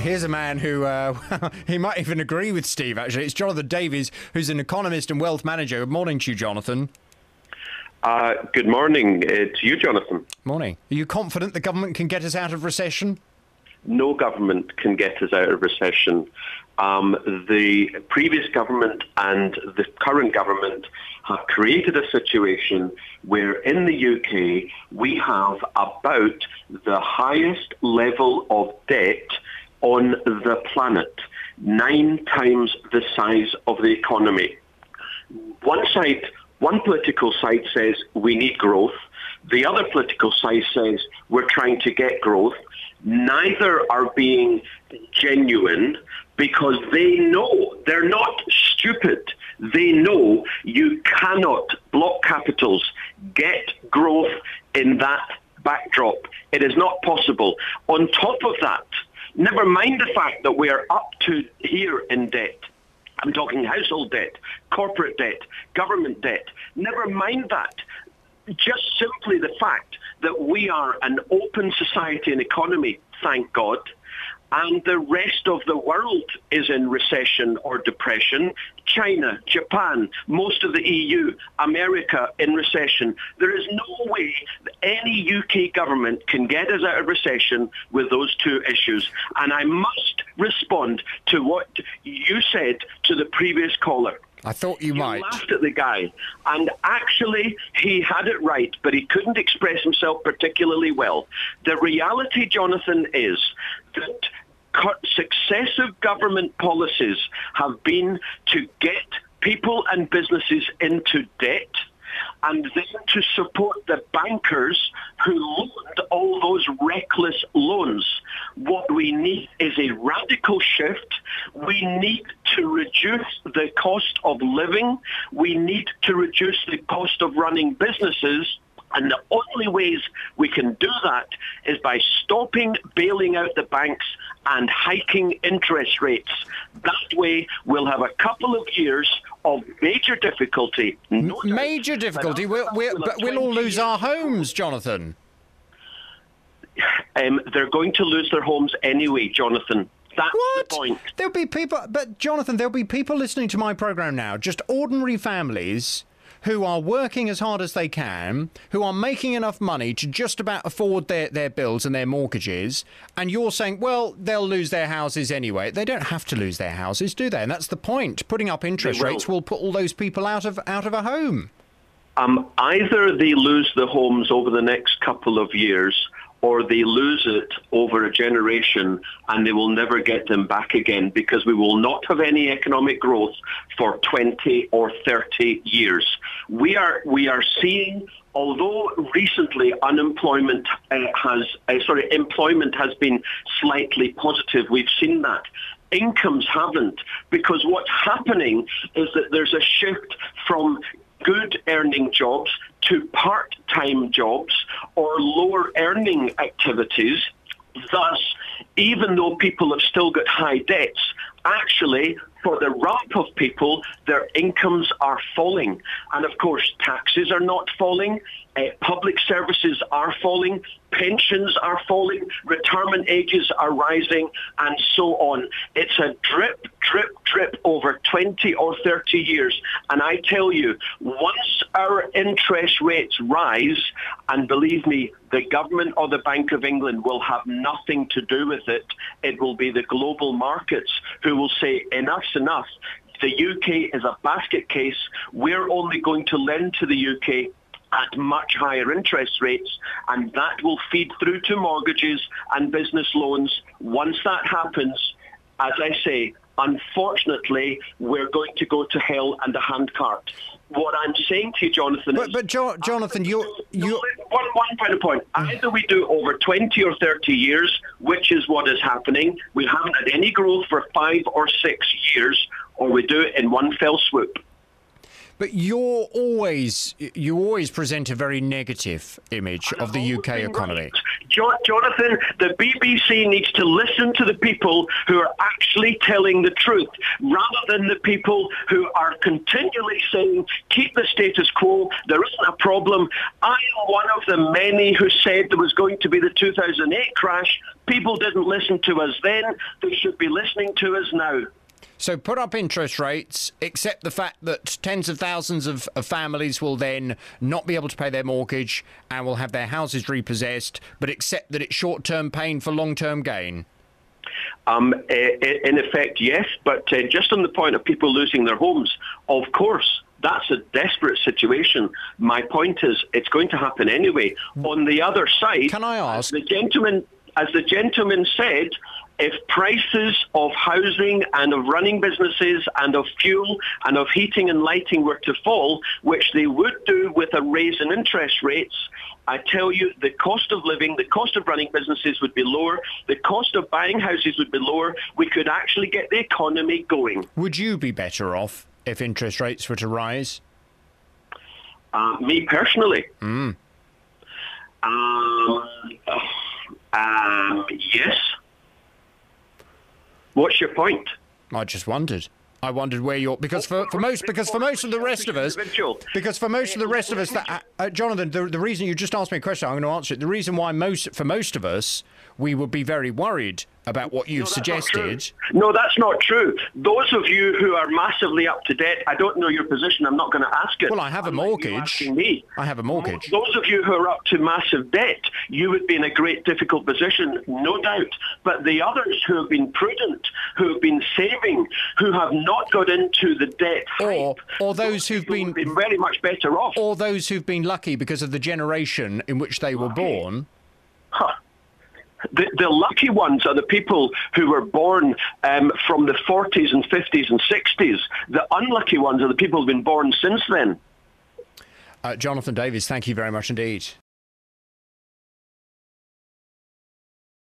Here's a man who, he might even agree with Steve, actually. It's Jonathan Davies, who's an economist and wealth manager. Good morning to you, Jonathan. Good morning to you, Jonathan. Morning. Are you confident the government can get us out of recession? No government can get us out of recession. The previous government and the current government have created a situation where in the UK we have about the highest level of debt on the planet, 9 times the size of the economy. One political side says we need growth. The other political side says we're trying to get growth. Neither are being genuine because they know, they're not stupid. They know you cannot block capitals, get growth in that backdrop. It is not possible. On top of that, never mind the fact that we are up to here in debt. I'm talking household debt, corporate debt, government debt. Never mind that. Just simply the fact that we are an open society and economy, thank God, and the rest of the world is in recession or depression. China, Japan, most of the EU, America in recession. There is no way that any UK government can get us out of recession with those two issues. And I must respond to what you said to the previous caller. I thought you might. Laughed at the guy, and actually he had it right, but he couldn't express himself particularly well. The reality, Jonathan, is that successive government policies have been to get people and businesses into debt and then to support the bankers who loaned all those reckless loans. What we need is a radical shift. We need to reduce the cost of living. We need to reduce the cost of running businesses. And the only ways we can do that is by stopping bailing out the banks and hiking interest rates. That way, we'll have a couple of years of major difficulty. Major difficulty? But we'll all lose our homes, Jonathan. They're going to lose their homes anyway, Jonathan. That's what? The point. There'll be people, but Jonathan, there'll be people listening to my programme now, just ordinary families who are working as hard as they can, who are making enough money to just about afford their bills and their mortgages, and you're saying, well, they'll lose their houses anyway. They don't have to lose their houses, do they? And that's the point. Putting up interest rates will put all those people out of a home. Either they lose the homes over the next couple of years, or they lose it over a generation and they will never get them back again because we will not have any economic growth for 20 or 30 years. We are seeing, although recently employment has been slightly positive, we've seen that. Incomes haven't, because what's happening is that there's a shift from good earning jobs to part-time jobs or lower earning activities. Thus, even though people have still got high debts, actually, for the rump of people, their incomes are falling. And of course, taxes are not falling, public services are falling, pensions are falling, retirement ages are rising, and so on. It's a drip, drip, drip over 20 or 30 years. And I tell you, once our interest rates rise, and believe me, the government or the Bank of England will have nothing to do with it. It will be the global markets who will say, enough's enough. The UK is a basket case. We're only going to lend to the UK at much higher interest rates, and that will feed through to mortgages and business loans. Once that happens, as I say, unfortunately, we're going to go to hell and a handcart. What I'm saying to you, Jonathan, Jonathan, one final point. Either we do over 20 or 30 years, which is what is happening. We haven't had any growth for 5 or 6 years, or we do it in one fell swoop. But you always present a very negative image of the UK economy. Jonathan, the BBC needs to listen to the people who are actually telling the truth, rather than the people who are continually saying, keep the status quo, there isn't a problem. I am one of the many who said there was going to be the 2008 crash. People didn't listen to us then. They should be listening to us now. So put up interest rates, accept the fact that tens of thousands of families will then not be able to pay their mortgage and will have their houses repossessed, but accept that it's short-term pain for long-term gain. In effect, yes, but just on the point of people losing their homes, of course, that's a desperate situation. My point is, it's going to happen anyway. On the other side, can I ask, as the gentleman said, if prices of housing and of running businesses and of fuel and of heating and lighting were to fall, which they would do with a raise in interest rates, I tell you, the cost of living, the cost of running businesses would be lower, the cost of buying houses would be lower. We could actually get the economy going. Would you be better off if interest rates were to rise? Me personally? Yes. What's your point? I just wondered. I wondered where you're because for most of the rest of us, Jonathan, the reason you just asked me a question, I'm going to answer it. The reason why for most of us, we would be very worried about what you've suggested. No, that's not true. Those of you who are massively up to date, I don't know your position. I'm not going to ask it. Well, I have a mortgage. I have a mortgage. Those of you who are up to massive debt, you would be in a great difficult position, no doubt. But the others who have been prudent, who have been saving, who have not got into the debt hype, or those who've been very much better off, or those who've been lucky because of the generation in which they were born. The lucky ones are the people who were born from the 40s and 50s and 60s. The unlucky ones are the people who've been born since then. Jonathan Davies, thank you very much indeed.